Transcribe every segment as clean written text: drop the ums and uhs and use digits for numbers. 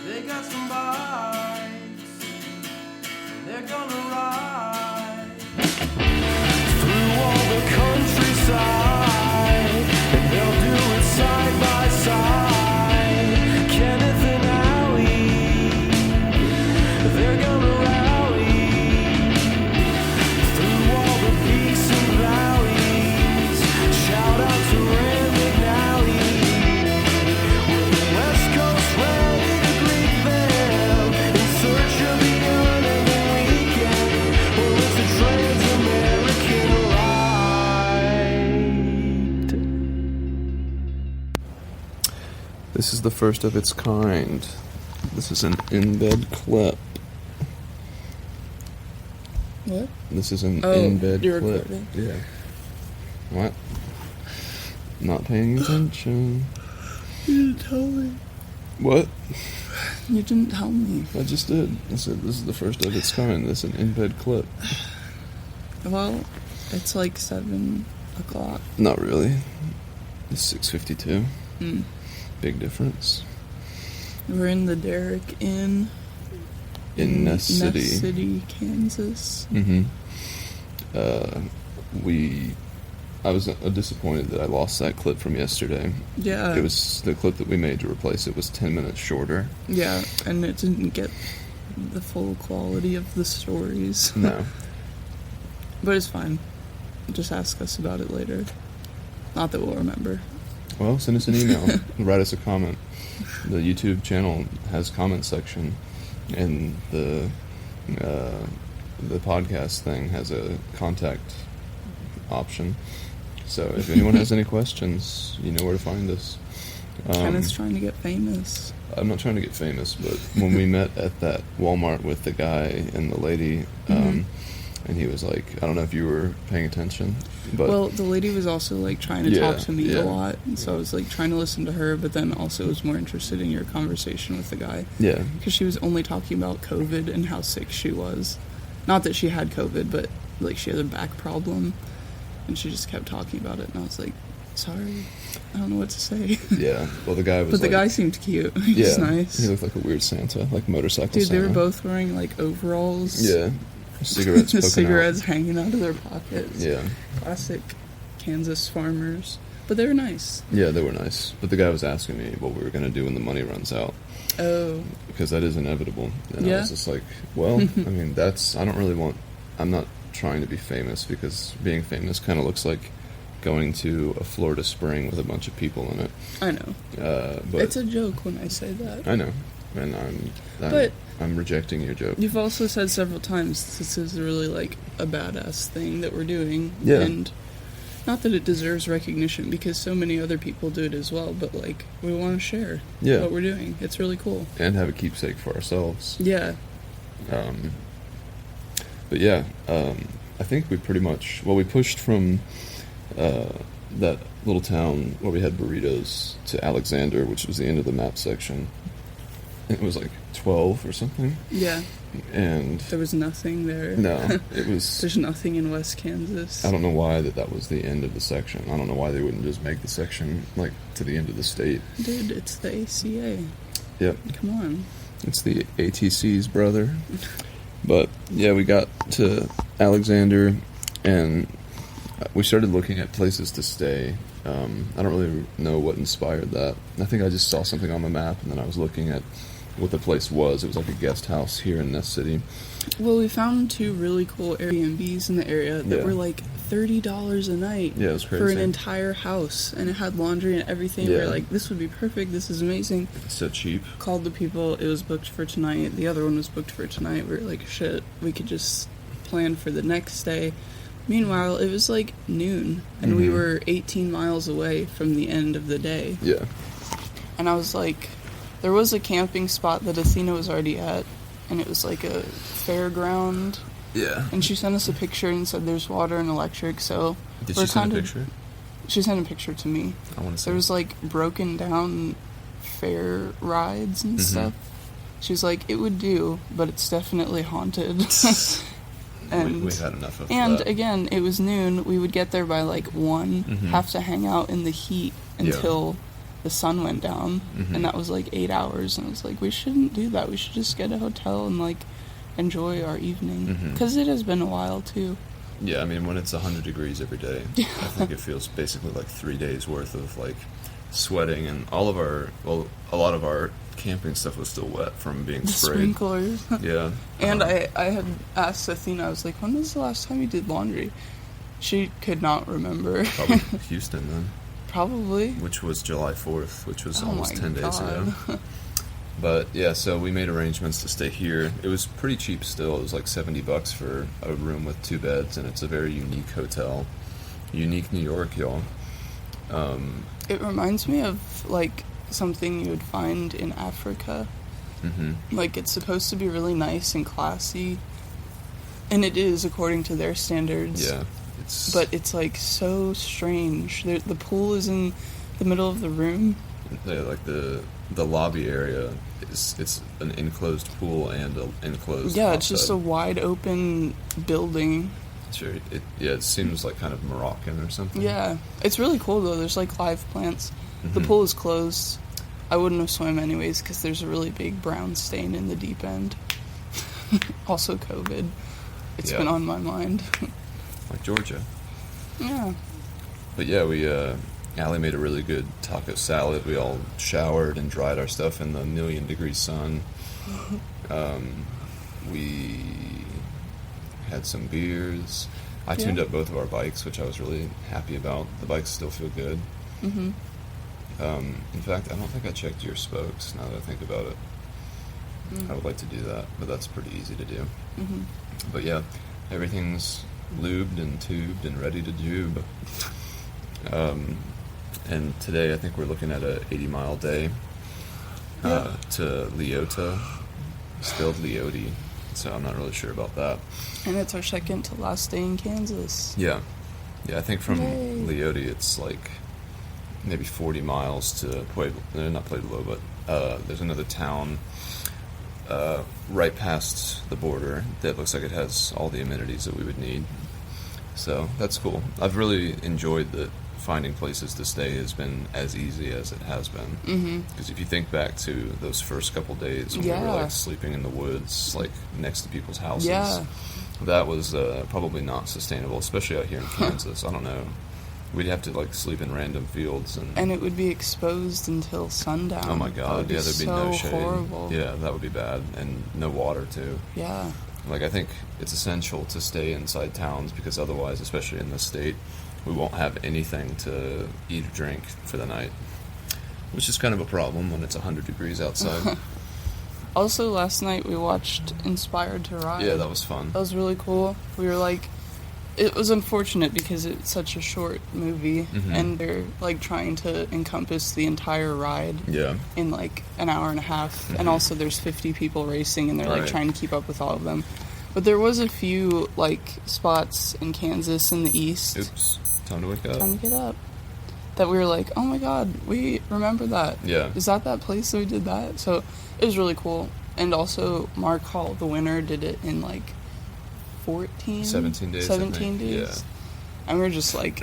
They got some bikes, they're gonna ride through all the countryside, and they'll do it side by side. Kenneth and Allie, they're gonna rally through all the peaks and valleys. Shout out to Rand McNally. We're the West Coast ready to greet them in search of the unending weekend. Well, it's a trans-American ride. This is the first of its kind. This is an in-bed clip. What? This is an in-bed you're clip. recording. Yeah. What? Not paying attention. You didn't tell me. What? You didn't tell me. I just did. I said this is the first of its kind. This is an in-bed clip. Well, it's like 7 o'clock. Not really. It's 6:52. Mm. Big difference. We're in the Derrick Inn In Ness City. Ness City, Kansas. Mm-hmm. I was disappointed that I lost that clip from yesterday. Yeah. It was the clip that we made to replace it was 10 minutes shorter. Yeah, and it didn't get the full quality of the stories. No. But it's fine. Just ask us about it later. Not that we'll remember. Well, send us an email. Write us a comment. The YouTube channel has comment section, and the podcast thing has a contact option. So if anyone has any questions, you know where to find us. Kenneth's trying to get famous. I'm not trying to get famous, but when we met at that Walmart with the guy and the lady, and he was like, I don't know if you were paying attention, but Well, the lady was also like trying to talk to me yeah. a lot, and so I was like trying to listen to her, but then also was more interested in your conversation with the guy. yeah, Because she was only talking about COVID and how sick she was. Not that she had COVID, but like she had a back problem, and she just kept talking about it, and I was like, sorry, I don't know what to say. yeah. Well, the guy was But the like, guy seemed cute. He was nice. He looked like a weird Santa, like motorcycle Dude, Santa. they were both wearing like overalls. Yeah. Cigarettes poking Cigarettes out. hanging out of their pockets. Yeah. Classic Kansas farmers. But they were nice. Yeah, they were nice. But the guy was asking me what we were going to do when the money runs out. Oh. Because that is inevitable. And I Yeah? was just like, well, I mean, I'm not trying to be famous, because being famous kind of looks like going to a Florida spring with a bunch of people in it. I know. But It's a joke when I say that. I know. And But- I'm rejecting your joke. You've also said several times this is really like a badass thing that we're doing. Yeah. And not that it deserves recognition, because so many other people do it as well, but like we want to share Yeah. what we're doing. It's really cool. And have a keepsake for ourselves. Yeah. But yeah, I think we pretty much, we pushed from that little town where we had burritos to Alexander, which was the end of the map section. It was like 12 or something. Yeah. And There was nothing there. no, it was, There's nothing in West Kansas. I don't know why that was the end of the section. I don't know why they wouldn't just make the section like to the end of the state. Dude, it's the ACA. Yep. Come on. It's the ATC's brother. But yeah, we got to Alexander and we started looking at places to stay. I don't really know what inspired that. I think I just saw something on the map, and then I was looking at what the place was. It was like a guest house here in Ness City. Well, we found 2 really cool Airbnbs in the area that Yeah. were like $30 a night. Yeah, it was crazy. For an entire house, and it had laundry and everything. We Yeah. were like, this would be perfect, this is amazing. So cheap. Called the people, it was booked for tonight. The other one was booked for tonight. We were like, shit, we could just plan for the next day. Meanwhile, it was like noon, and we were 18 miles away from the end of the day. Yeah. And I was like, there was a camping spot that Athena was already at, and it was like a fairground. Yeah. And she sent us a picture and said there's water and electric, so Did we're she send a kinda- picture? She sent a picture to me. I want to see. There was like broken down fair rides and stuff. She was like, it would do, but it's definitely haunted. And we had enough of and that. again, it was noon. We would get there by like 1, have to hang out in the heat until the sun went down, Mhm. and that was like 8 hours, and I was like, we shouldn't do that. We should just get a hotel and like enjoy our evening, Mhm. because it has been a while too. Yeah, I mean, when it's 100 degrees every day, I think it feels basically like 3 days worth of like sweating, and a lot of our camping stuff was still wet from being The sprayed. sprinklers. Yeah. And I had asked Athena, I was like, when was the last time you did laundry? She could not remember. Probably Houston then, Probably. which was July 4th, which was Oh almost my 10 days ago. God. But yeah, so we made arrangements to stay here. It was pretty cheap still. It was like $70 for a room with 2 beds, and it's a very unique hotel. Unique New York, y'all. It reminds me of like something you would find in Africa. hmm Like, it's supposed to be really nice and classy, and it is according to their standards. Yeah. It's But it's like so strange. The pool is in the middle of the room. yeah, like the lobby area it's an enclosed pool and an enclosed Yeah, hot it's just a tub. wide open building. Sure. It seems like kind of Moroccan or something. Yeah, it's really cool though. There's like live plants. The Mhm. pool is closed. I wouldn't have swum anyways because there's a really big brown stain in the deep end. Also, COVID. It's Yeah. been on my mind. Like Georgia. Yeah. But yeah, Allie made a really good taco salad. We all showered and dried our stuff in the 1,000,000-degree sun. We had some beers. I tuned Yeah. up both of our bikes, which I was really happy about. The bikes still feel good. Mhm. In fact, I don't think I checked your spokes now that I think about it. I would like to do that, but that's pretty easy to do. Mhm. But yeah, everything's lubed and tubed and ready to jube. And today I think we're looking at a 80-mile day Yeah. to Leota. Spelled Leote, so I'm not really sure about that. And it's our second to last day in Kansas. Yeah, I think from Yay. Leote it's like maybe 40 miles to Pueblo, not Pueblo, but there's another town right past the border that looks like it has all the amenities that we would need. So that's cool. I've really enjoyed that finding places to stay has been as easy as it has been. Mhm. Because if you think back to those first couple days when we Yeah. were like sleeping in the woods, like next to people's houses, Yeah. that was probably not sustainable, especially out here in Kansas. I don't know. We'd have to like sleep in random fields And it would be exposed until sundown. oh my That god, would be yeah, there'd be so no shade. horrible. Yeah, that would be bad, and no water too. Yeah. Like I think it's essential to stay inside towns because otherwise, especially in this state, we won't have anything to eat or drink for the night, which is kind of a problem when it's 100 degrees outside. Also, last night we watched Inspired to Ride. Yeah, that was fun. That was really cool. We were like, it was unfortunate because it's such a short movie, Mhm. and they're like trying to encompass the entire ride Yeah, in like an hour and a half, and Mhm. also there's 50 people racing, and they're like Right. trying to keep up with all of them. But there was a few like spots in Kansas in the east. oops, time to wake up. Time to get up. That we were like, oh my god, we remember that. Yeah. Is that place that we did that? So it was really cool. And also, Mark Hall, the winner, did it in like 17 days, I 17 think. days. Yeah. And we're just like,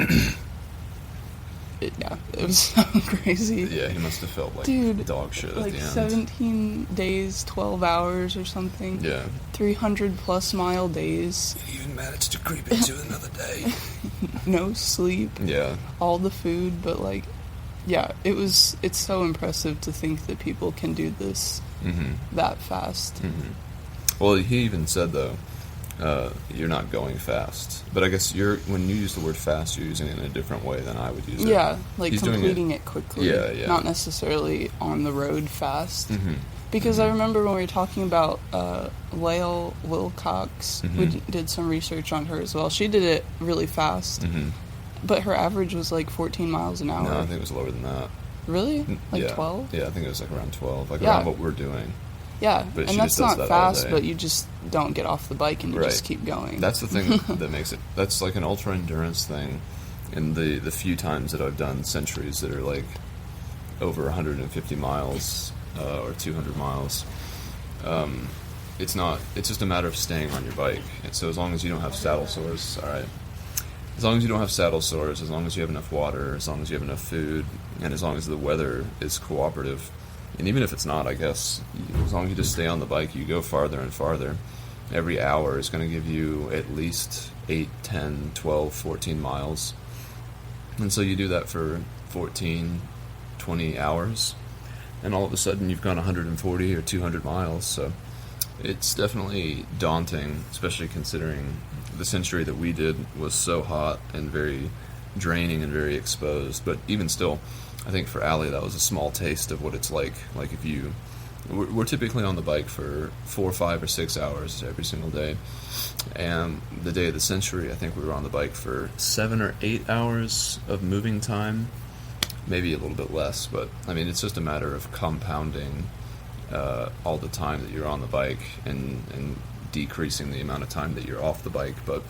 it was so crazy. Yeah, he must have felt like Dude, dog shit at Like the end. 17 days, 12 hours or something. Yeah. 300 plus mile days. He even managed to creep into another day. No sleep. Yeah. All the food, but like, yeah, it's so impressive to think that people can do this Mm-hmm. that fast. Mm-hmm. Well, he even said though, you're not going fast. But I guess when you use the word fast, you're using it in a different way than I would use it. Yeah, like He's doing completing it quickly. Yeah, yeah. Not necessarily on the road fast. Mm-hmm. Because I remember when we were talking about Lael Wilcox, we Mhm. did some research on her as well. She did it really fast, Mm-hmm. but her average was like 14 miles an hour. No, I think it was lower than that. Really? Like yeah. 12? Yeah, I think it was like around 12, like Yeah. around what we're doing. Yeah, But she and that's just does not that all fast, day. but you just don't get off the bike and you Right. just keep going. That's the thing that makes it. That's like an ultra endurance thing. And the few times that I've done centuries that are like over 150 miles or 200 miles, it's not. It's just a matter of staying on your bike. And so as long as you don't have saddle sores, all right. as long as you don't have saddle sores, as long as you have enough water, as long as you have enough food, and as long as the weather is cooperative, and even if it's not, I guess, as long as you just stay on the bike, you go farther and farther. Every hour is going to give you at least 8, 10, 12, 14 miles. And so you do that for 14, 20 hours, and all of a sudden you've gone 140 or 200 miles. So it's definitely daunting, especially considering the century that we did was so hot and very draining and very exposed. But even still, I think for Allie that was a small taste of what it's like. Like if you, we're typically on the bike for 4, 5, or 6 hours every single day. And the day of the century, I think we were on the bike for 7 or 8 hours of moving time, maybe a little bit less. But I mean, it's just a matter of compounding all the time that you're on the bike and decreasing the amount of time that you're off the bike. But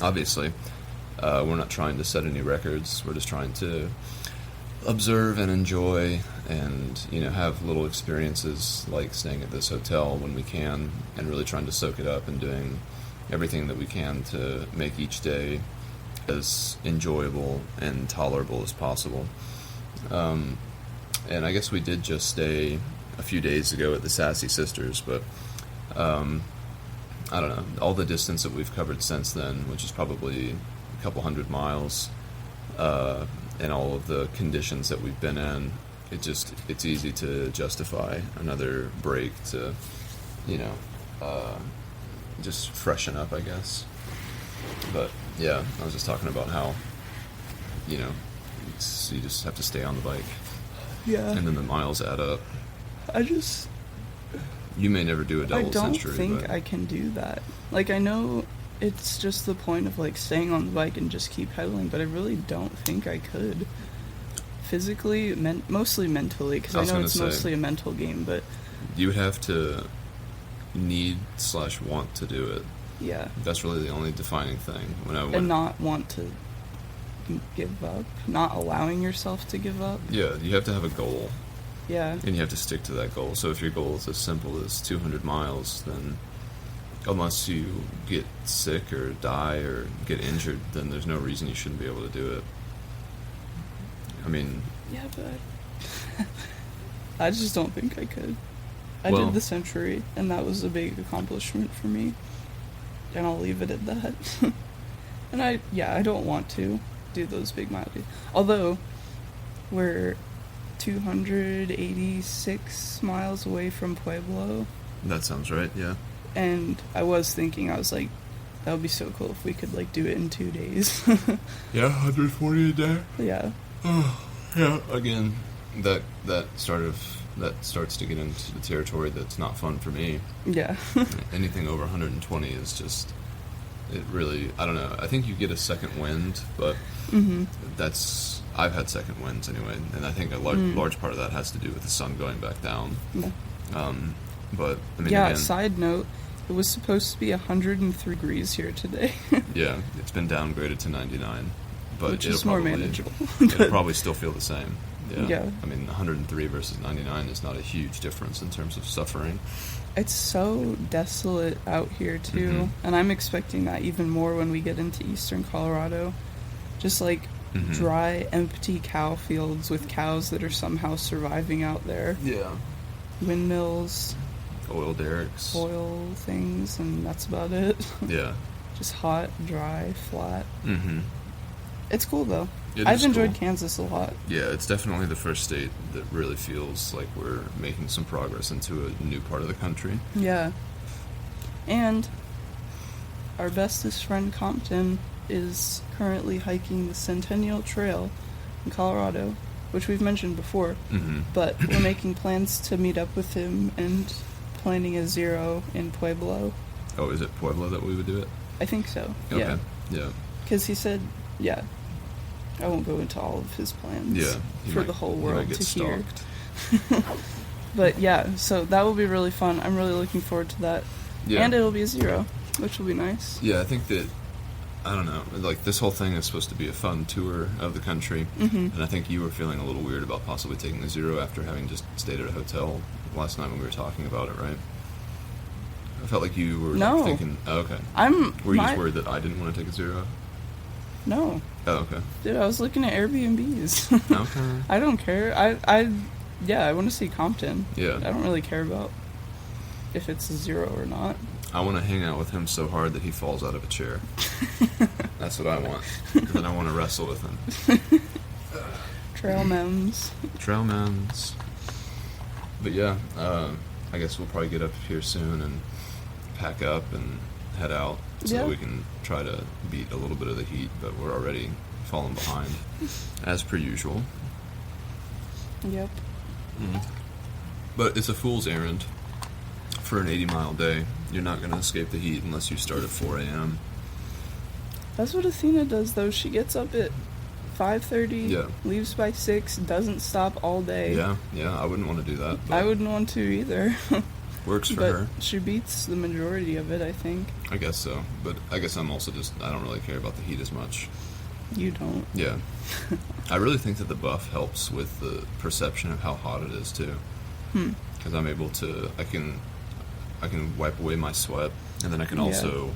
obviously, we're not trying to set any records. We're just trying to observe and enjoy and, you know, have little experiences like staying at this hotel when we can, and really trying to soak it up and doing everything that we can to make each day as enjoyable and tolerable as possible. And I guess we did just stay a few days ago at the Sassy Sisters, but I don't know, all the distance that we've covered since then, which is probably a couple 100 miles, and all of the conditions that we've been in, it's easy to justify another break to, you know, just freshen up, I guess. But yeah, I was just talking about how, you know, you just have to stay on the bike. Yeah. And then the miles add up. You may never do a double century. I don't think but I can do that. Like, I know it's just the point of, like, staying on the bike and just keep pedaling, but I really don't think I could. Physically, mostly mentally, because I know it's mostly a mental game, but you would have to need/want to do it. yeah. That's really the only defining thing. And not want to give up, not allowing yourself to give up. Yeah, you have to have a goal. Yeah. And you have to stick to that goal. So if your goal is as simple as 200 miles, then unless you get sick or die or get injured, then there's no reason you shouldn't be able to do it. I mean... Yeah, but I just don't think I could. I Well, did the century, and that was a big accomplishment for me. And I'll leave it at that. And I don't want to do those big miles. Although, we're 286 miles away from Pueblo. that sounds right, yeah. And I was thinking, I was like, that would be so cool if we could, like, do it in 2 days. Yeah, 140 a day. Yeah. Yeah. Again, that starts to get into the territory that's not fun for me. Yeah. Anything over 120 is just, it really, I don't know. I think you get a second wind, but I've had second winds anyway, and I think a large part of that has to do with the sun going back down. Yeah. But I mean, Yeah. again, Side note, it was supposed to be 103 degrees here today. yeah, it's been downgraded to 99, but Which it'll is more probably, manageable. it'll probably still feel the same. Yeah. Yeah. I mean, 103 versus 99 is not a huge difference in terms of suffering. It's so desolate out here, too. And I'm expecting that even more when we get into eastern Colorado. Just, like, dry, empty cow fields with cows that are somehow surviving out there. Yeah. Windmills, Oil derricks. oil things, and that's about it. Yeah. Just hot, dry, flat. Mm-hmm. It's cool, though. It I've is enjoyed cool. Kansas a lot. Yeah, it's definitely the first state that really feels like we're making some progress into a new part of the country. Yeah. And our bestest friend Compton is currently hiking the Centennial Trail in Colorado, which we've mentioned before. But we're making plans to meet up with him and planning a zero in Pueblo. Oh, is it Pueblo that we would do it? I think so. Okay. Yeah. Yeah. Because he said, yeah. I won't go into all of his plans Yeah. for the whole world get to hear. stalked. But yeah, so that will be really fun. I'm really looking forward to that. Yeah. And it'll be a zero, which will be nice. Yeah, I think that, I don't know, like this whole thing is supposed to be a fun tour of the country, and I think you were feeling a little weird about possibly taking the zero after having just stayed at a hotel last night when we were talking about it, right? I felt like you were No. thinking, oh, okay. Were you just worried that I didn't want to take a zero? No. Oh, okay. Dude, I was looking at Airbnbs. Okay. I don't care. I want to see Compton. Yeah. I don't really care about if it's a 0 or not. I want to hang out with him so hard that he falls out of a chair. That's what I want. And then I want to wrestle with him. Trail memes. Trail mans. But yeah, I guess we'll probably get up here soon and pack up and head out so Yeah. that we can try to beat a little bit of the heat, but we're already falling behind, as per usual. Yep. But it's a fool's errand for an 80-mile day. You're not going to escape the heat unless you start at 4 a.m. That's what Athena does, though. She gets up at 5:30, Yeah. leaves by 6, doesn't stop all day. Yeah, I wouldn't want to do that. But I wouldn't want to either. works for But her. she beats the majority of it, I think. I guess so. But I guess I'm also just, I don't really care about the heat as much. You don't. Yeah. I really think that the buff helps with the perception of how hot it is, too. Because I'm able to, I can wipe away my sweat, and then I can Yeah. also,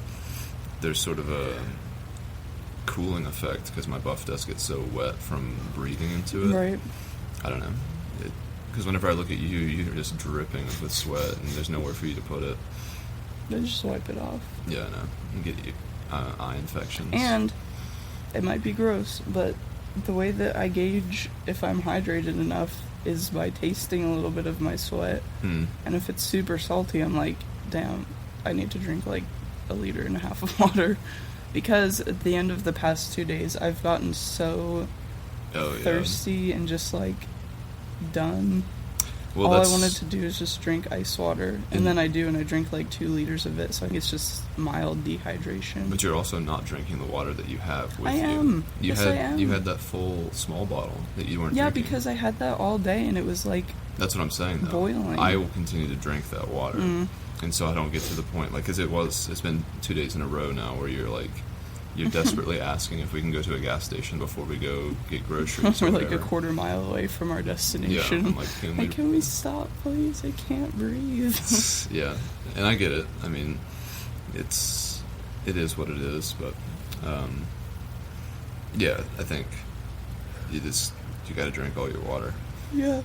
there's sort of a cooling effect because my buff does get so wet from breathing into it. Right. I don't know. Because whenever I look at you, you're just dripping with sweat, and there's nowhere for you to put it. Then just wipe it off. Yeah, I know. You get eye infections. And it might be gross, but the way that I gauge if I'm hydrated enough is by tasting a little bit of my sweat. Hmm. And if it's super salty, I'm like, damn, I need to drink like 1.5 liters of water. Because at the end of the past 2 days, I've gotten so Oh, yeah. thirsty and just like done. Well, All I that's, wanted to do is just drink ice water. And then I do, and I drink like 2 liters of it, so I think it's just mild dehydration. But you're also not drinking the water that you have with I you. am. You Yes, had I am. you had that full small bottle that you weren't Yeah, drinking. because I had that all day, and it was like, That's what I'm saying, though. boiling. I will continue to drink that water. Mm. And so I don't get to the point, like, because it's been 2 days in a row now where you're desperately asking if we can go to a gas station before we go get groceries. we're or like whatever. 1/4 mile away from our Yeah, destination. I'm like, Can we stop, please? I can't breathe. Yeah, and I get it. I mean, it is what it is, but yeah, I think you got to drink all your water. Yeah.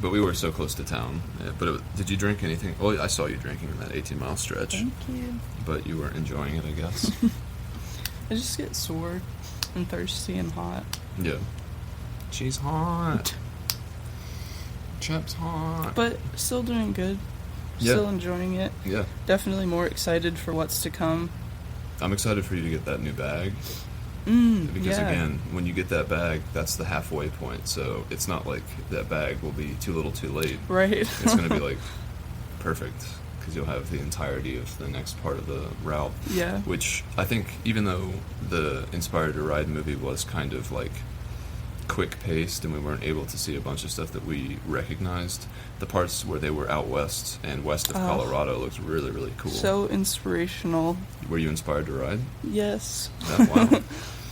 But we were so close to town. Yeah, but did you drink anything? Well, I saw you drinking in that 18-mile stretch, Thank you. but you weren't enjoying it, I guess. I just get sore and thirsty and hot. Yeah. She's hot. Chap's hot. But still doing good. Yeah. Still enjoying it. Yeah. Definitely more excited for what's to come. I'm excited for you to get that new bag. Because yeah. again, when you get that bag, that's the halfway point. So it's not like that bag will be too little too late. Right. It's going to be like perfect because you'll have the entirety of the next part of the route. Yeah. Which I think, even though the Inspired to Ride movie was kind of like quick paced and we weren't able to see a bunch of stuff that we recognized, the parts where they were out west and west of Colorado looked really, really cool. So inspirational. Were you inspired to ride? Yes. Oh, wow.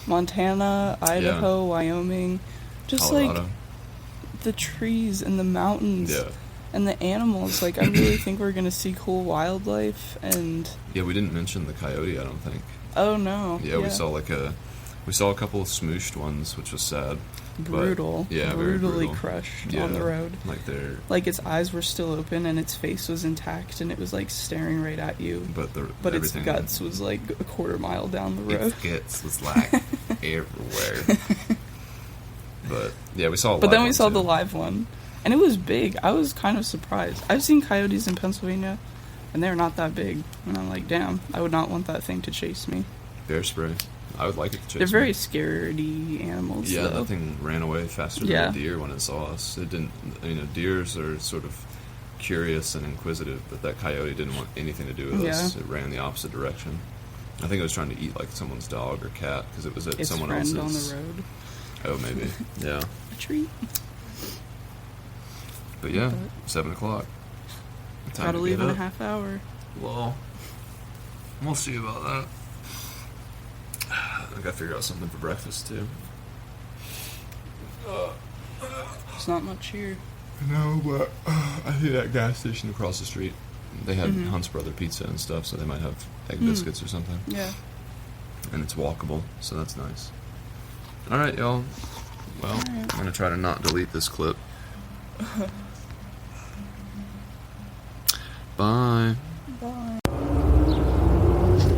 Montana, Idaho, Wyoming. Just Colorado. like the trees and the mountains Yeah. and the animals. Like, I really think we're going to see cool wildlife and... Yeah, we didn't mention the coyote, I don't think. Oh, no. Yeah, we saw a couple of smooshed ones, which was sad. Brutal. But, yeah, very Brutally brutal. crushed Yeah, on the road. Like they're, Like, its eyes were still open and its face was intact and it was, like, staring right at you. but But its everything, guts was, like, 1/4 mile down the road. its guts was like everywhere. But yeah, we saw. But then we one, saw too. the live one, and it was big. I was kind of surprised. I've seen coyotes in Pennsylvania, and they're not that big. And I'm like, damn, I would not want that thing to chase me. bear spray. I would like it to chase They're very me. scaredy animals. Yeah, though. that thing ran away faster than Yeah. a deer when it saw us. It didn't. Deers are sort of curious and inquisitive, but that coyote didn't want anything to do with us. Yeah. It ran the opposite direction. I think it was trying to eat like someone's dog or cat because it was at Its someone friend else's. on the road. Oh, maybe. Yeah. A treat. But yeah, But- 7:00. Time Gotta to leave get in a up. half hour. Well, we'll see about that. I gotta figure out something for breakfast too. There's not much here. No, but I think that gas station across the street, they had Mhm. Hunt's Brother Pizza and stuff, so they might have egg Hmm. biscuits or something. Yeah. and it's walkable, so that's nice. All right, y'all. Well, I'm going to try to not delete this clip. Bye. Bye.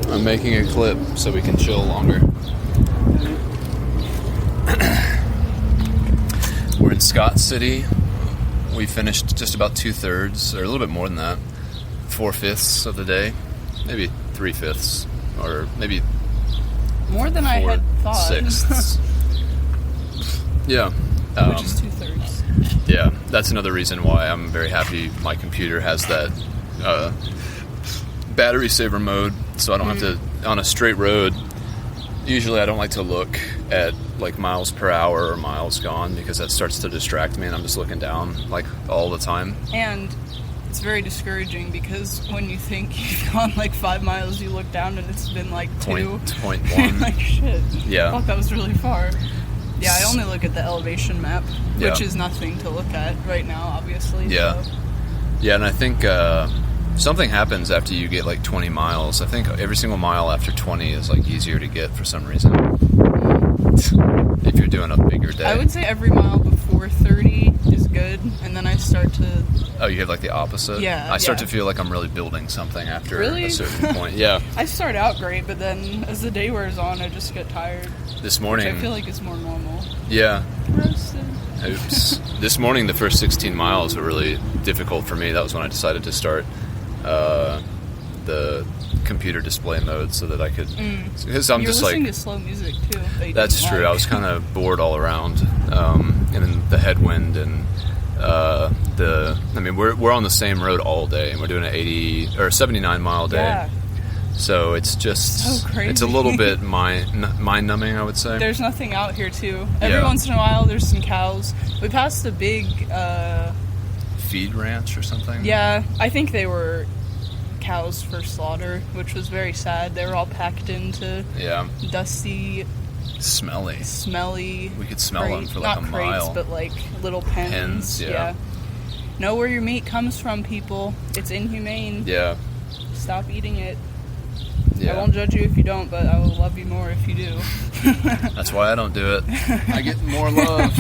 I'm making a clip so we can chill longer. We're in Scott City. We finished just about 2/3, or a little bit more than that. 4/5 of the day. Maybe 3/5, or maybe More than I had thought. 4/6. Yeah. Which is 2/3. Yeah, that's another reason why I'm very happy my computer has that battery saver mode, so I don't have to, on a straight road, usually I don't like to look at like miles per hour or miles gone, because that starts to distract me and I'm just looking down like all the time. And it's very discouraging, because when you think you've gone like 5 miles, you look down and it's been like 2. Point one. Like, shit. Yeah. I thought that was really far. Yeah, I only look at the elevation map, which is nothing to look at right now, obviously. Yeah. So. Yeah, and I think something happens after you get like 20 miles. I think every single mile after 20 is like easier to get for some reason. If you're doing a bigger day. I would say every mile before 30 is good, and then I start to... Oh, you have like the opposite? Yeah. I start to feel like I'm really building something after Really? a certain point. Yeah. I start out great, but then as the day wears on, I just get tired. This Which morning. I feel like it's more normal. Yeah. Roasted. Oops. This morning, the first 16 miles were really difficult for me. That was when I decided to start the computer display mode so that I could... Because I'm You're just listening like... to slow music, too. That's true. I was kind of bored all around. And then the headwind and we're on the same road all day, and we're doing an 80 or 79 mile day. Yeah. So it's just... So crazy. It's a little bit mind-numbing, I would say. There's nothing out here, too. Every Yeah. once in a while, there's some cows. We passed a big... Feed ranch or something? Yeah, I think they were cows for slaughter, which was very sad. They were all packed into Yeah. dusty, Smelly. smelly... We could smell them for like not a crates, mile. but like little pens. Pens, yeah. Know where your meat comes from, people. It's inhumane. Yeah. Stop eating it. Yeah. I won't judge you if you don't, but I will love you more if you do. That's why I don't do it. I get more love.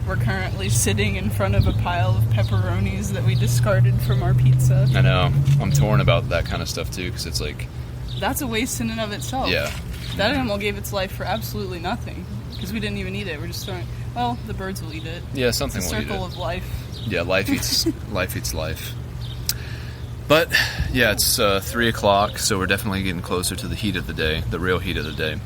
We're currently sitting in front of a pile of pepperonis that we discarded from our pizza. I know. I'm torn about that kind of stuff too, because it's like... That's a waste in and of itself. Yeah. That animal gave its life for absolutely nothing, because we didn't even eat it. We're just throwing... Well, the birds will eat it. Yeah, something It's a will eat circle it. of life. Yeah, life eats life. But, yeah, it's 3 o'clock, so we're definitely getting closer to the heat of the day, the real heat of the day.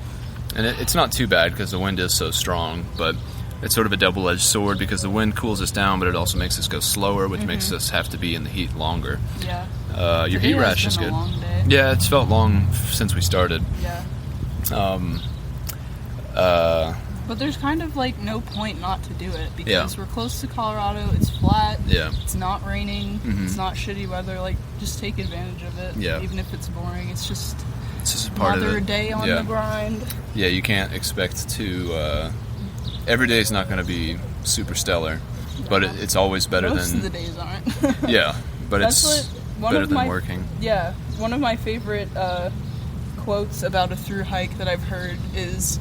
And it's not too bad, because the wind is so strong, but it's sort of a double-edged sword, because the wind cools us down, but it also makes us go slower, which makes us have to be in the heat longer. Yeah. Your Today heat has rash been is a good. long day. Yeah, it's felt long since we started. Yeah. But there's kind of like no point not to do it, because we're close to Colorado, it's flat, Yeah. it's not raining, it's not shitty weather, like, just take advantage of it, Yeah. even if it's boring. It's just It's just a part another of it. day on yeah. the grind. Yeah, you can't expect to... every day is not going to be super stellar, but it's always better Most than... of the days aren't. Yeah, but That's it's one better of than my- working. Yeah, one of my favorite quotes about a through hike that I've heard is,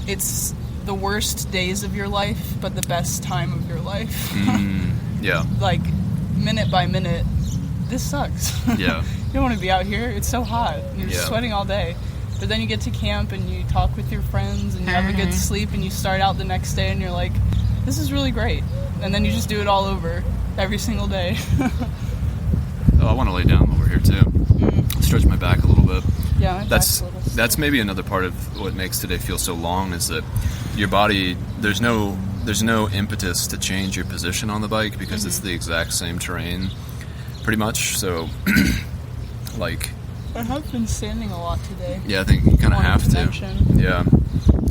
it's the worst days of your life, but the best time of your life. Yeah, Like, minute by minute, this sucks. yeah, You don't want to be out here. It's so hot. You're Yeah. sweating all day. But then you get to camp and you talk with your friends and you have a good sleep and you start out the next day and you're like, this is really great. And then you just do it all over every single day. Oh, I want to lay down over here too. Stretch my back a little bit. Yeah, my back's a little That's maybe another part of what makes today feel so long, is that your body, there's no impetus to change your position on the bike, because it's the exact same terrain pretty much. So like, I have been standing a lot today. yeah, I think you kind of Wanted have to to. mention. Yeah,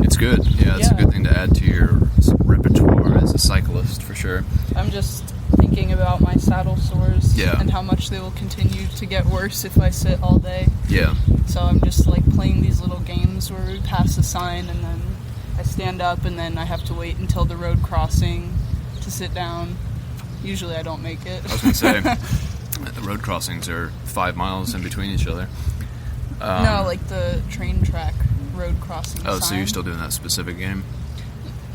it's good. Yeah, it's a Yeah. good thing to add to your repertoire as a cyclist, for sure. I'm just thinking about my saddle sores Yeah. and how much they will continue to get worse if I sit all day. Yeah, So I'm just like playing these little games where we pass a sign and then I stand up and then I have to wait until the road crossing to sit down. Usually I don't make it. I was gonna say the road crossings are 5 miles in between each other. No, like the train track road crossing Oh, sign. so you're still doing that specific game?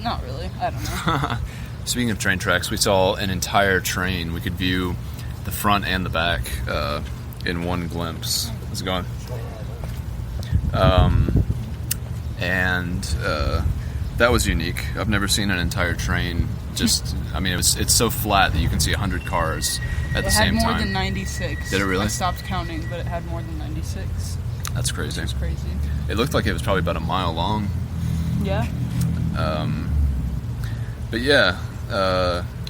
Not really. I don't know. Speaking of train tracks, we saw an entire train. We could view the front and the back in one glimpse. How's it going? And that was unique. I've never seen an entire train just... I mean, it's so flat that you can see 100 cars at the same time. It had more than 96. Did it really? I stopped counting, but it had more than 96. That's crazy. It's crazy. It looked like it was probably about a mile long. Yeah. But yeah.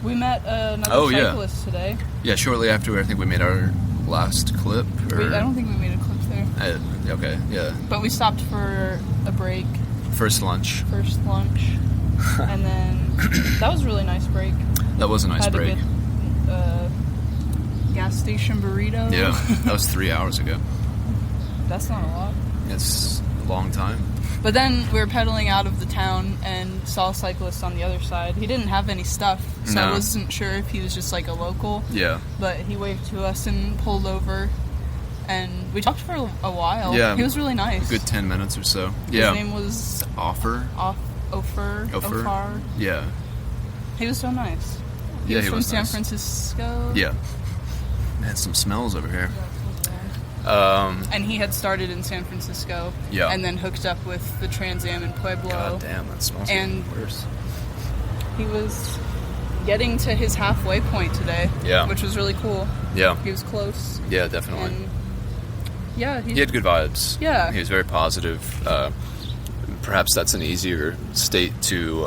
We met another cyclist today. Yeah, shortly after I think we made our last clip. I don't think we made a clip there. Okay, yeah. But we stopped for a break. First lunch. And then that was a really nice break. That was a nice Had break. a good gas station burrito. Yeah, that was 3 hours ago. That's not a lot. It's a long time. But then we were pedaling out of the town and saw a cyclist on the other side. He didn't have any stuff, so No. I wasn't sure if he was just like a local. Yeah. But he waved to us and pulled over, and we talked for a while. Yeah. He was really nice. A good 10 minutes or so. Yeah. His name was Offer? Ofer. Yeah. He was so nice. He Yeah, was he from was San nice. Francisco. Yeah. Man, some smells over here. And he had started in San Francisco. Yeah. And then hooked up with the Trans Am in Pueblo. God damn, that smells And- even worse. He was getting to his halfway point today. Yeah. Which was really cool. Yeah. He was close. Yeah, definitely. And yeah, He had good vibes. Yeah. He was very positive. Perhaps that's an easier state to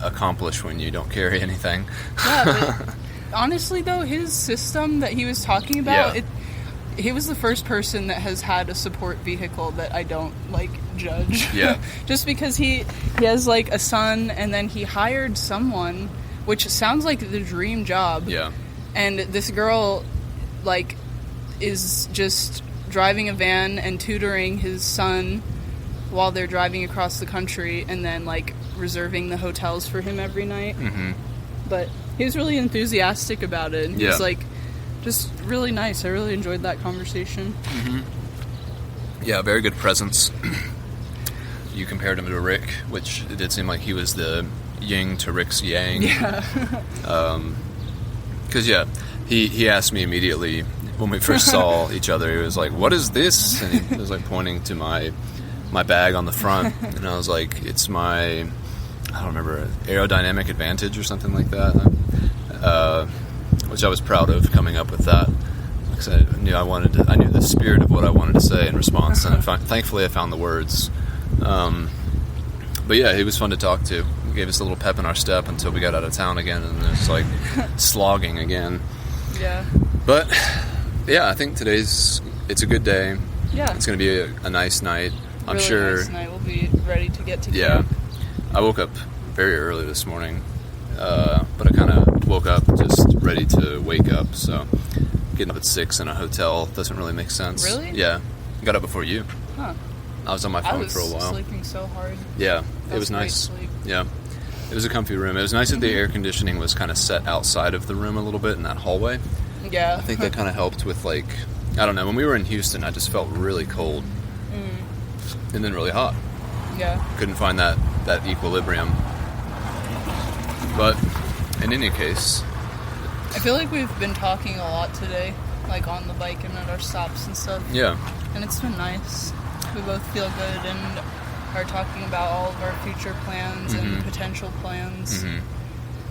accomplish when you don't carry anything. Yeah, but honestly though, his system that he was talking about, Yeah. he was the first person that has had a support vehicle that I don't like judge. Yeah. Just because he has like a son, and then he hired someone, which sounds like the dream job. Yeah. And this girl like is just driving a van and tutoring his son while they're driving across the country, and then like reserving the hotels for him every night. Mm-hmm. But he was really enthusiastic about it, and he was Yeah. like just really nice. I really enjoyed that conversation. Yeah, very good presence. You compared him to Rick, which it did seem like he was the yin to Rick's yang. Yeah. Because, he asked me immediately when we first saw each other, he was like, "What is this?" And he was like pointing to my bag on the front. And I was like, "It's my, I don't remember, aerodynamic advantage or something like that." Which I was proud of coming up with that. Because I knew I knew the spirit of what I wanted to say in response, and thankfully I found the words. But yeah, he was fun to talk to. He gave us a little pep in our step until we got out of town again, and it was like slogging again. Yeah. But yeah, I think it's a good day. Yeah. It's going to be a nice night. I'm really sure. nice night. We'll be ready to get to Yeah, camp. I woke up very early this morning, but I kind of woke up just ready to wake up. So getting up at 6 in a hotel doesn't really make sense. Really? Yeah, got up before you. Huh. I was on my I phone was for a while. sleeping so hard. Yeah, That it was great nice. sleep. Yeah, it was a comfy room. It was nice that the air conditioning was kind of set outside of the room a little bit in that hallway. Yeah. I think that kind of helped with, like, I don't know, when we were in Houston, I just felt really cold and then really hot. Yeah. Couldn't find that equilibrium. But in any case, I feel like we've been talking a lot today, like on the bike and at our stops and stuff. yeah, And it's been nice. We both feel good and are talking about all of our future plans and potential plans.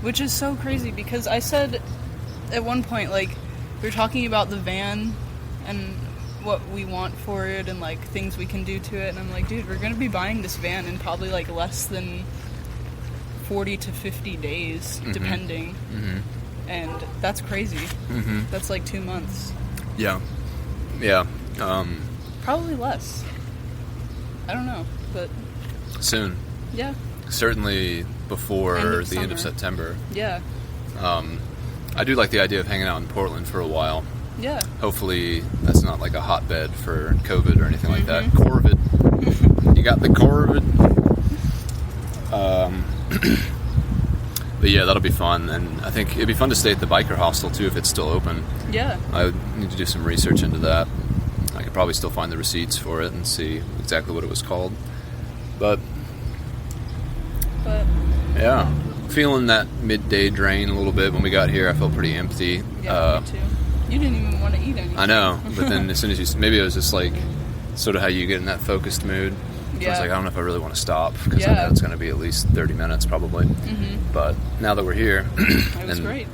Which is so crazy because I said at one point, like, we were talking about the van and what we want for it and, like, things we can do to it. And I'm like, dude, we're going to be buying this van in probably, like, less than 40 to 50 days, depending. And that's crazy. That's, like, 2 months. yeah. Probably less. I don't know, but Soon. yeah, Certainly before End of the end of summer. September. yeah, I do like the idea of hanging out in Portland for a while. yeah. Hopefully that's not like a hotbed for COVID or anything like that. Corvid. You got the Corvid. But yeah, that'll be fun. And I think it'd be fun to stay at the biker hostel too if it's still open. Yeah. I would need to do some research into that. I could probably still find the receipts for it and see exactly what it was called. But yeah, feeling that midday drain a little bit. When we got here, I felt pretty empty. Yeah, me too. You didn't even want to eat anything. I know, but then as soon as maybe it was just like sort of how you get in that focused mood. Yeah. I was like, I don't know if I really want to stop, because I know it's going to be at least 30 minutes probably. Mm-hmm. But now that we're here, it was great.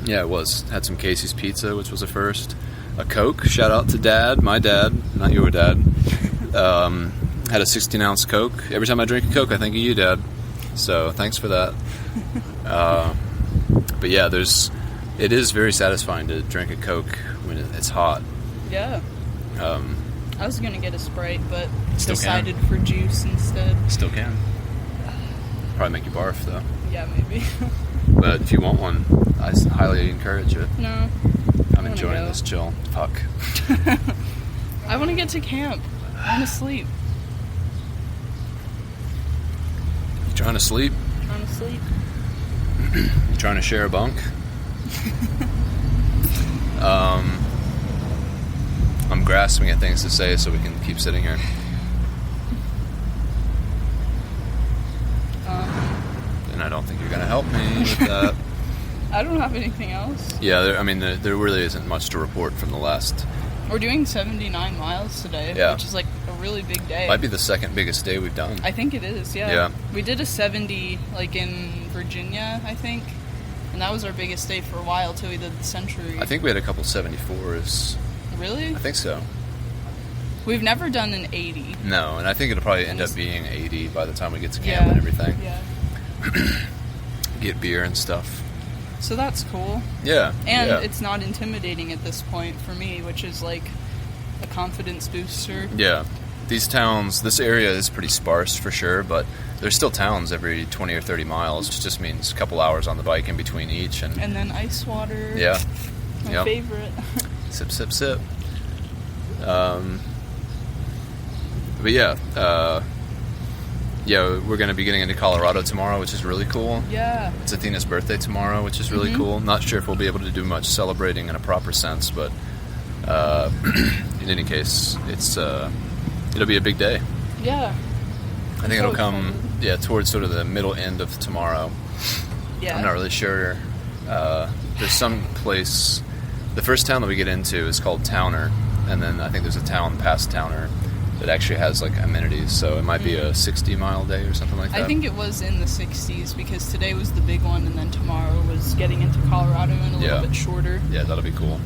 Yeah, it was. Had some Casey's Pizza, which was a first. A Coke. Shout out to Dad, my dad, not your dad. Had a 16-ounce Coke. Every time I drink a Coke, I think of you, Dad. So thanks for that. But yeah, it is very satisfying to drink a Coke when it's hot. Yeah. I was going to get a Sprite, but Still decided for juice instead. Still can. Probably make you barf, though. Yeah, maybe. But if you want one, I highly encourage it. No. I'm enjoying this chill. Fuck. I want to get to camp. I want to sleep. You trying to sleep? Trying to sleep. You trying to share a bunk? I'm grasping at things to say so we can keep sitting here. And I don't think you're going to help me with that. I don't have anything else. Yeah, there really isn't much to report from the last. We're doing 79 miles today, which is like a really big day. Might be the second biggest day we've done. I think it is, yeah. We did a 70 like in Virginia, I think. And that was our biggest day for a while till we did the Century. I think we had a couple 74s. Really? I think so. We've never done an 80. No, and I think it'll probably end up being 80 by the time we get to camp and everything. Yeah. Get beer and stuff. So that's cool. Yeah. And it's not intimidating at this point for me, which is like a confidence booster. Yeah. This area is pretty sparse for sure, but there's still towns every 20 or 30 miles, which just means a couple hours on the bike in between each. And then ice water. Yeah. My favorite. Sip, sip, sip. But yeah, we're going to be getting into Colorado tomorrow, which is really cool. Yeah. It's Athena's birthday tomorrow, which is really cool. Not sure if we'll be able to do much celebrating in a proper sense, but in any case, it'll be a big day. Yeah. I think it'll come, towards sort of the middle end of tomorrow. Yeah. I'm not really sure. There's some place. The first town that we get into is called Towner, and then I think there's a town past Towner that actually has like amenities, so it might be a 60-mile day or something like that. I think it was in the 60s because today was the big one, and then tomorrow was getting into Colorado and a little bit shorter. Yeah, that'll be cool.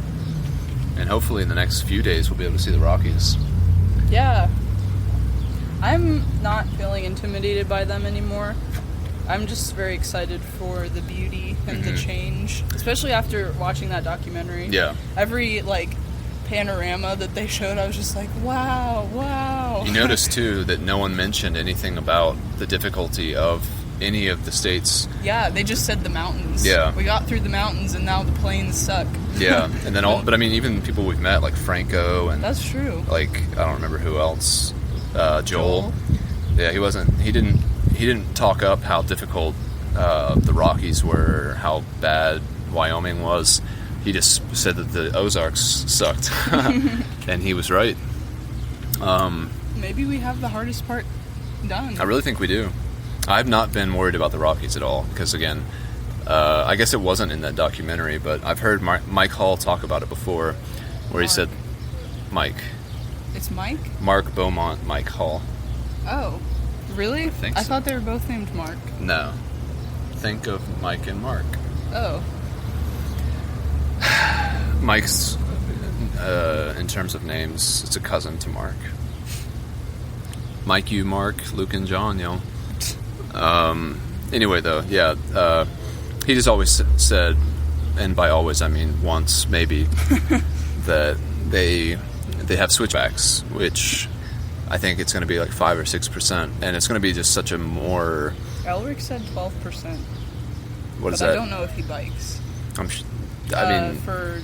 And hopefully in the next few days we'll be able to see the Rockies. Yeah. I'm not feeling intimidated by them anymore. I'm just very excited for the beauty and the change, especially after watching that documentary. Yeah. Every, panorama that they showed, I was just like, wow. You notice, too, that no one mentioned anything about the difficulty of any of the states. Yeah, they just said the mountains. Yeah. We got through the mountains, and now the plains suck. Yeah, and then but I mean, even people we've met, like Franco and... That's true. I don't remember who else. Joel. Yeah, he didn't talk up how difficult the Rockies were, how bad Wyoming was. He just said that the Ozarks sucked. And he was right. Maybe we have the hardest part done. I really think we do. I've not been worried about the Rockies at all, because again, I guess it wasn't in that documentary, but I've heard Mike Hall talk about it before, where he said, Mike. It's Mike? Mark Beaumont, Mike Hall. Oh, really? I think so. I thought they were both named Mark. No. Think of Mike and Mark. Oh. Mike's, in terms of names, it's a cousin to Mark. Mike, you, Mark, Luke, and John, Anyway, though, he just always said, and by always I mean once, maybe, that they have switchbacks, which I think it's going to be like 5 or 6%, and it's going to be just such a more... Elric said 12%. What is that? I don't know if he bikes. For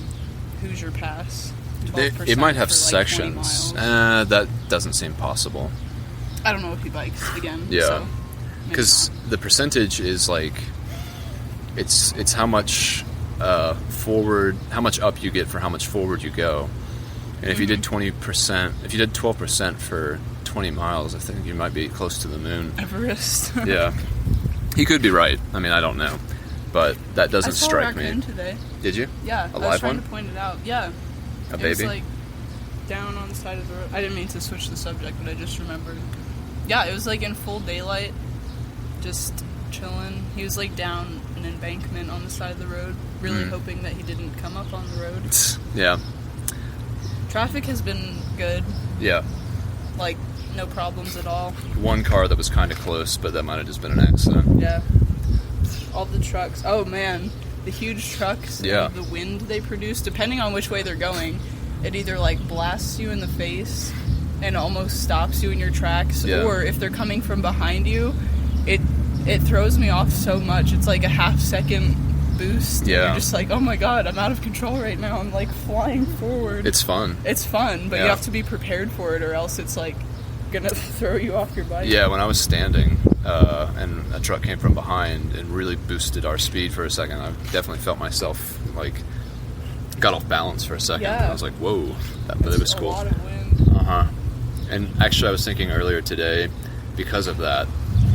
Hoosier Pass, 12% it might have for sections. 20 miles. That doesn't seem possible. I don't know if he bikes again. Yeah, because the percentage is like it's how much forward, how much up you get for how much forward you go, And if you did 20%, if you did 12% for 20 miles, I think you might be close to the moon. Everest. Yeah. He could be right. I mean, I don't know. But that doesn't strike me. I saw a raccoon today. Did you? Yeah. A I was live trying one? to point it out. Yeah. A It baby? was like down on the side of the road. I didn't mean to switch the subject, but I just remembered. Yeah, it was like in full daylight, just chilling. He was like down an embankment on the side of the road, really hoping that he didn't come up on the road. Yeah. Traffic has been good, Yeah. like no problems at all. One car that was kind of close, but that might have just been an accident. Yeah. All the trucks. Oh man, the huge trucks. Yeah. And the wind they produce, depending on which way they're going, it either like blasts you in the face and almost stops you in your tracks, Yeah. or if they're coming from behind you, it throws me off so much. It's like a half-second boost. Yeah. You're just like, oh my god, I'm out of control right now. I'm like flying forward. It's fun. It's fun, but Yeah. you have to be prepared for it, or else it's like gonna throw you off your bike. Yeah, when I was standing and a truck came from behind and really boosted our speed for a second, I definitely felt myself like got off balance for a second. Yeah. I was like, whoa, that was A cool. lot of wind. Uh-huh. And actually, I was thinking earlier today, because of that,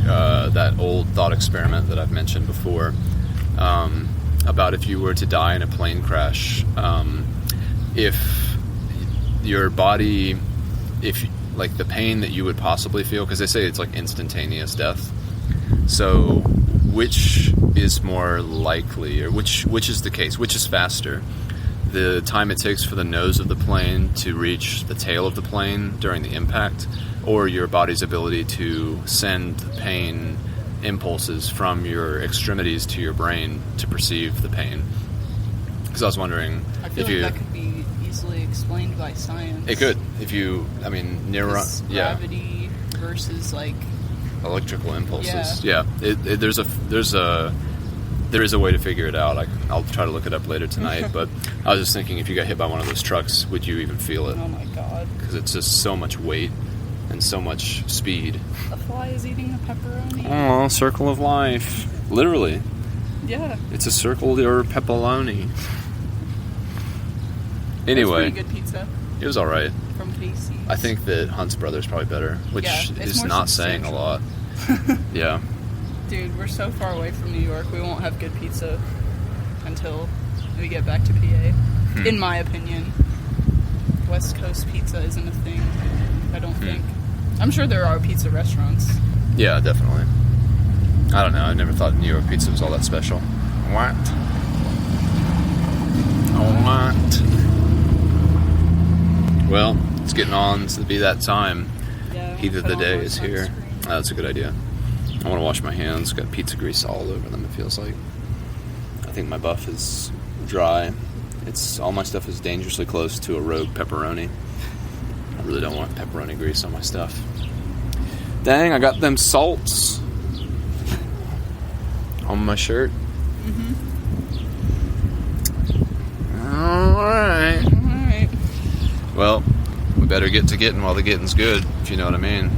that old thought experiment that I've mentioned before, about if you were to die in a plane crash, if your body, like the pain that you would possibly feel, because they say it's like instantaneous death. So, which is more likely, or which is the case? Which is faster? The time it takes for the nose of the plane to reach the tail of the plane during the impact, or your body's ability to send pain impulses from your extremities to your brain to perceive the pain. Because I was wondering I feel if like you... that could be easily explained by science. It could. If you... I mean, This yeah. gravity versus like... Electrical impulses. Yeah. There is a way to figure it out. I'll try to look it up later tonight. But I was just thinking, if you got hit by one of those trucks, would you even feel it? Oh my god. Because it's just so much weight and so much speed. A fly is eating a pepperoni. Oh, circle of life. Literally. Yeah. It's a circle or pepperoni. Anyway, It's pretty good pizza it was alright. from Casey's. I think that Hunt's Brother's probably better, which Yeah, it's is more not saying a lot. Yeah. Dude, we're so far away from New York, we won't have good pizza until we get back to PA. In my opinion. West Coast pizza isn't a thing, I don't think. I'm sure there are pizza restaurants. Yeah, definitely. I don't know. I never thought New York pizza was all that special. What? What? Well, it's getting on to be that time. Yeah. Heat of put the on day more is here. sunscreen. Oh, that's a good idea. I want to wash my hands. Got pizza grease all over them, it feels like. I think my buff is dry. All my stuff is dangerously close to a rogue pepperoni. I really don't want pepperoni grease on my stuff. Dang, I got them salts on my shirt. Alright. Alright. Well, we better get to getting while the getting's good, if you know what I mean.